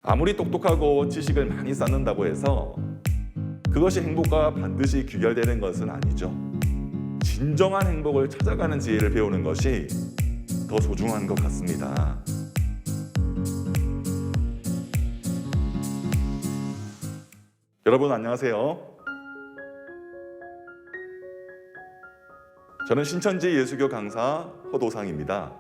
아무리 똑똑하고 지식을 많이 쌓는다고 해서 그것이 행복과 반드시 귀결되는 것은 아니죠. 진정한 행복을 찾아가는 지혜를 배우는 것이 더 소중한 것 같습니다. 여러분 안녕하세요. 저는 신천지 예수교 강사 허도상입니다.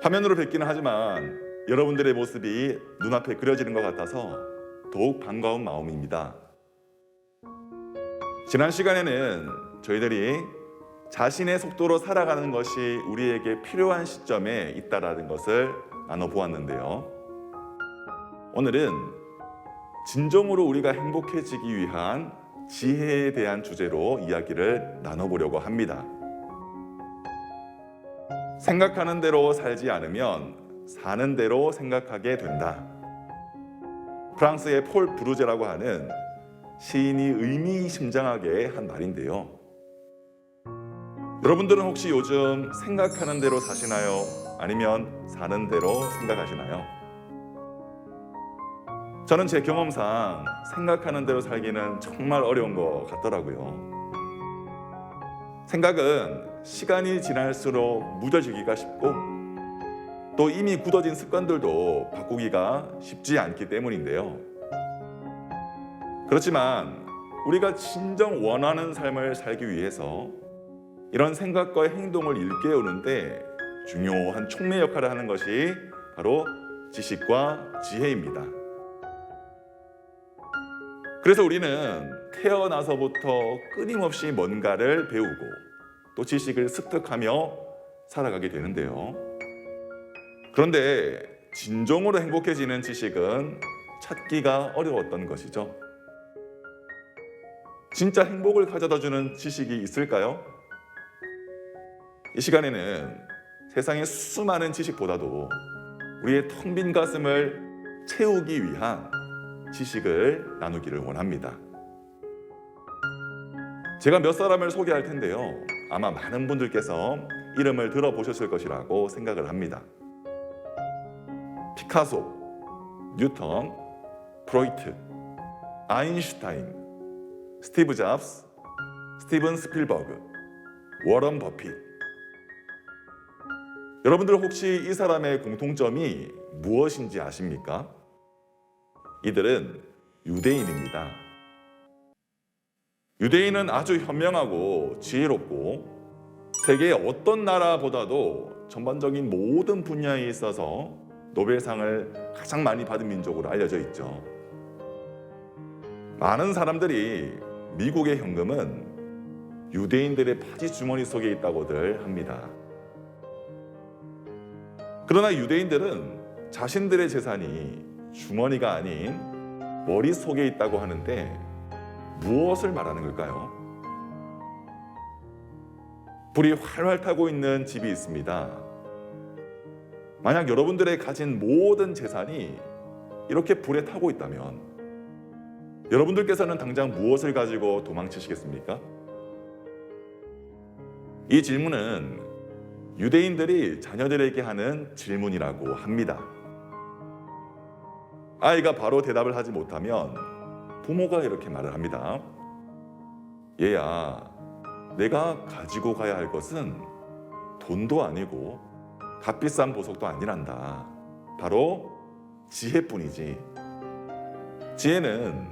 화면으로 뵙기는 하지만 여러분들의 모습이 눈앞에 그려지는 것 같아서 더욱 반가운 마음입니다. 지난 시간에는 저희들이 자신의 속도로 살아가는 것이 우리에게 필요한 시점에 있다는 것을 나눠보았는데요. 오늘은 진정으로 우리가 행복해지기 위한 지혜에 대한 주제로 이야기를 나눠보려고 합니다. 생각하는 대로 살지 않으면 사는 대로 생각하게 된다. 프랑스의 폴 브루제라고 하는 시인이 의미심장하게 한 말인데요. 여러분들은 혹시 요즘 생각하는 대로 사시나요? 아니면 사는 대로 생각하시나요? 저는 제 경험상 생각하는 대로 살기는 정말 어려운 것 같더라고요. 생각은 시간이 지날수록 무뎌지기가 쉽고 또 이미 굳어진 습관들도 바꾸기가 쉽지 않기 때문인데요. 그렇지만 우리가 진정 원하는 삶을 살기 위해서 이런 생각과 행동을 일깨우는데 중요한 촉매 역할을 하는 것이 바로 지식과 지혜입니다. 그래서 우리는 태어나서부터 끊임없이 뭔가를 배우고 또 지식을 습득하며 살아가게 되는데요. 그런데 진정으로 행복해지는 지식은 찾기가 어려웠던 것이죠. 진짜 행복을 가져다주는 지식이 있을까요? 이 시간에는 세상의 수많은 지식보다도 우리의 텅 빈 가슴을 채우기 위한 지식을 나누기를 원합니다. 제가 몇 사람을 소개할 텐데요. 아마 많은 분들께서 이름을 들어보셨을 것이라고 생각을 합니다. 피카소, 뉴턴, 프로이트, 아인슈타인, 스티브 잡스, 스티븐 스필버그, 워런 버핏. 여러분들 혹시 이 사람의 공통점이 무엇인지 아십니까? 이들은 유대인입니다. 유대인은 아주 현명하고 지혜롭고 세계의 어떤 나라보다도 전반적인 모든 분야에 있어서 노벨상을 가장 많이 받은 민족으로 알려져 있죠. 많은 사람들이 미국의 현금은 유대인들의 바지 주머니 속에 있다고들 합니다. 그러나 유대인들은 자신들의 재산이 주머니가 아닌 머릿속에 있다고 하는데 무엇을 말하는 걸까요? 불이 활활 타고 있는 집이 있습니다. 만약 여러분들의 가진 모든 재산이 이렇게 불에 타고 있다면 여러분들께서는 당장 무엇을 가지고 도망치시겠습니까? 이 질문은 유대인들이 자녀들에게 하는 질문이라고 합니다. 아이가 바로 대답을 하지 못하면 부모가 이렇게 말을 합니다. 얘야, 내가 가지고 가야 할 것은 돈도 아니고 값비싼 보석도 아니란다. 바로 지혜뿐이지. 지혜는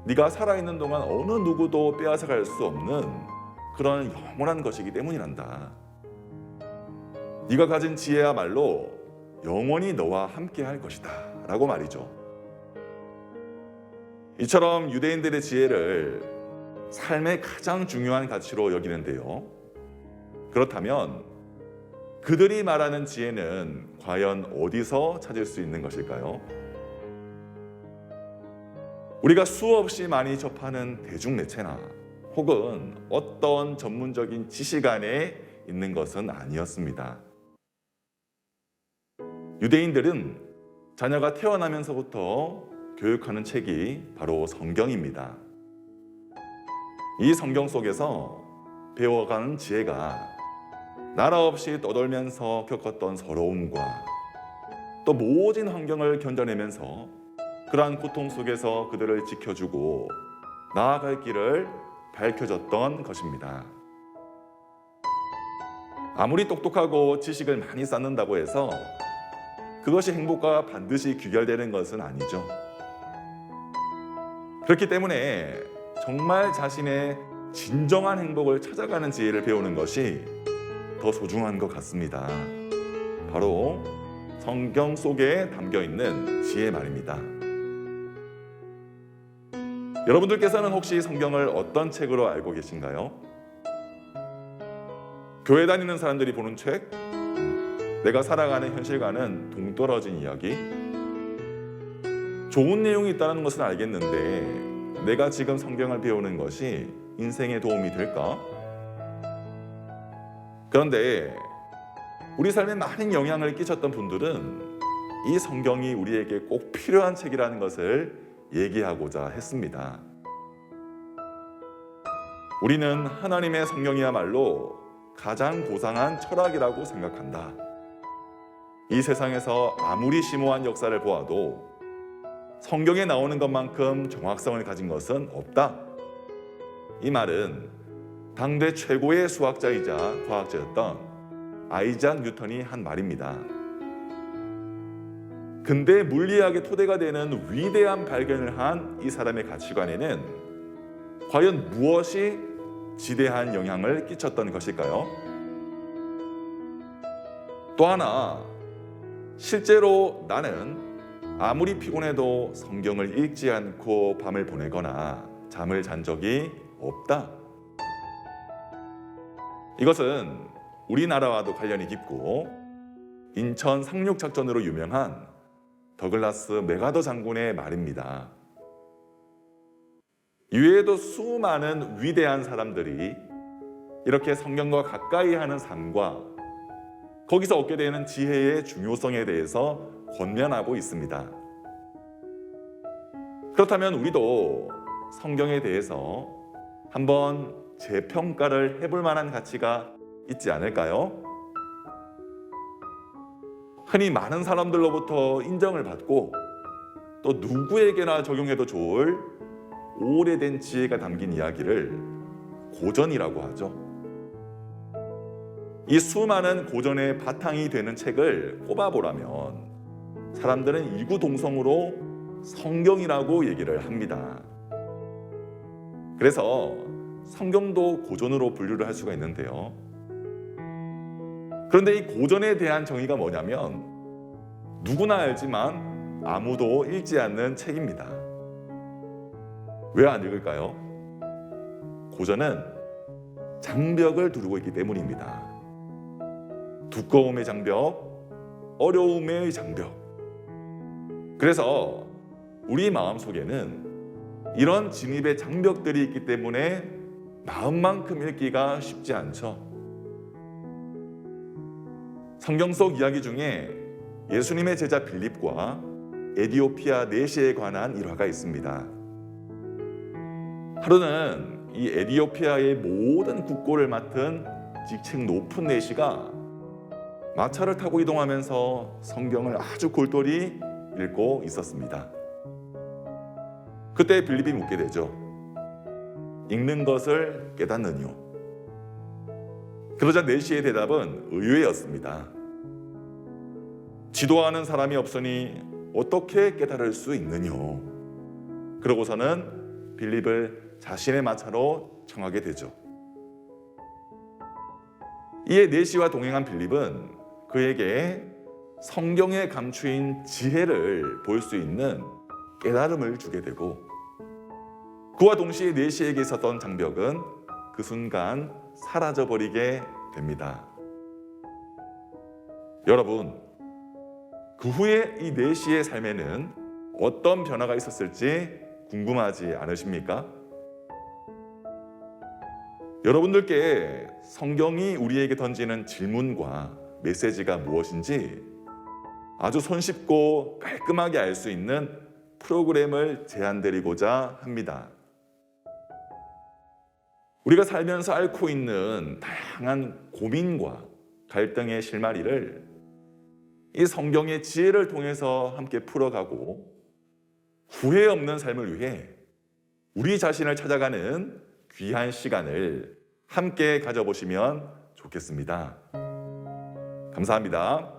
네가 살아있는 동안 어느 누구도 빼앗아갈 수 없는 그런 영원한 것이기 때문이란다. 네가 가진 지혜야말로 영원히 너와 함께 할 것이다 라고 말이죠. 이처럼 유대인들의 지혜를 삶의 가장 중요한 가치로 여기는데요. 그렇다면 그들이 말하는 지혜는 과연 어디서 찾을 수 있는 것일까요? 우리가 수없이 많이 접하는 대중매체나 혹은 어떤 전문적인 지식 안에 있는 것은 아니었습니다. 유대인들은 자녀가 태어나면서부터 교육하는 책이 바로 성경입니다. 이 성경 속에서 배워가는 지혜가 나라 없이 떠돌면서 겪었던 서러움과 또 모진 환경을 견뎌내면서 그러한 고통 속에서 그들을 지켜주고 나아갈 길을 밝혀줬던 것입니다. 아무리 똑똑하고 지식을 많이 쌓는다고 해서 그것이 행복과 반드시 귀결되는 것은 아니죠. 그렇기 때문에 정말 자신의 진정한 행복을 찾아가는 지혜를 배우는 것이 더 소중한 것 같습니다. 바로 성경 속에 담겨 있는 지혜 말입니다. 여러분들께서는 혹시 성경을 어떤 책으로 알고 계신가요? 교회 다니는 사람들이 보는 책? 내가 살아가는 현실과는 동떨어진 이야기? 좋은 내용이 있다는 것은 알겠는데 내가 지금 성경을 배우는 것이 인생에 도움이 될까? 그런데 우리 삶에 많은 영향을 끼쳤던 분들은 이 성경이 우리에게 꼭 필요한 책이라는 것을 얘기하고자 했습니다. 우리는 하나님의 성경이야말로 가장 고상한 철학이라고 생각한다. 이 세상에서 아무리 심오한 역사를 보아도 성경에 나오는 것만큼 정확성을 가진 것은 없다. 이 말은 당대 최고의 수학자이자 과학자였던 아이작 뉴턴이 한 말입니다. 근대 물리학의 토대가 되는 위대한 발견을 한 이 사람의 가치관에는 과연 무엇이 지대한 영향을 끼쳤던 것일까요? 또 하나, 실제로 나는 아무리 피곤해도 성경을 읽지 않고 밤을 보내거나 잠을 잔 적이 없다. 이것은 우리나라와도 관련이 깊고 인천 상륙작전으로 유명한 더글라스 맥아더 장군의 말입니다. 이외에도 수많은 위대한 사람들이 이렇게 성경과 가까이 하는 삶과 거기서 얻게 되는 지혜의 중요성에 대해서 권면하고 있습니다. 그렇다면 우리도 성경에 대해서 한번 재평가를 해볼 만한 가치가 있지 않을까요? 흔히 많은 사람들로부터 인정을 받고 또 누구에게나 적용해도 좋을 오래된 지혜가 담긴 이야기를 고전이라고 하죠. 이 수많은 고전의 바탕이 되는 책을 꼽아보라면 사람들은 이구동성으로 성경이라고 얘기를 합니다. 그래서 성경도 고전으로 분류를 할 수가 있는데요. 그런데 이 고전에 대한 정의가 뭐냐면 누구나 알지만 아무도 읽지 않는 책입니다. 왜 안 읽을까요? 고전은 장벽을 두르고 있기 때문입니다. 두꺼움의 장벽, 어려움의 장벽. 그래서 우리 마음속에는 이런 진입의 장벽들이 있기 때문에 마음만큼 읽기가 쉽지 않죠. 성경 속 이야기 중에 예수님의 제자 빌립과 에디오피아 내시에 관한 일화가 있습니다. 하루는 이 에디오피아의 모든 국고를 맡은 직책 높은 내시가 마차를 타고 이동하면서 성경을 아주 골똘히 읽고 있었습니다. 그때 빌립이 묻게 되죠. 읽는 것을 깨닫느뇨? 그러자 내시의 대답은 의외였습니다. 지도하는 사람이 없으니 어떻게 깨달을 수 있느뇨? 그러고서는 빌립을 자신의 마차로 청하게 되죠. 이에 내시와 동행한 빌립은 그에게 성경에 감추인 지혜를 볼 수 있는 깨달음을 주게 되고 그와 동시에 내시에게 있었던 장벽은 그 순간 사라져버리게 됩니다. 여러분, 그 후에 이 내시의 삶에는 어떤 변화가 있었을지 궁금하지 않으십니까? 여러분들께 성경이 우리에게 던지는 질문과 메시지가 무엇인지 아주 손쉽고 깔끔하게 알 수 있는 프로그램을 제안드리고자 합니다. 우리가 살면서 앓고 있는 다양한 고민과 갈등의 실마리를 이 성경의 지혜를 통해서 함께 풀어가고 후회 없는 삶을 위해 우리 자신을 찾아가는 귀한 시간을 함께 가져보시면 좋겠습니다. 감사합니다.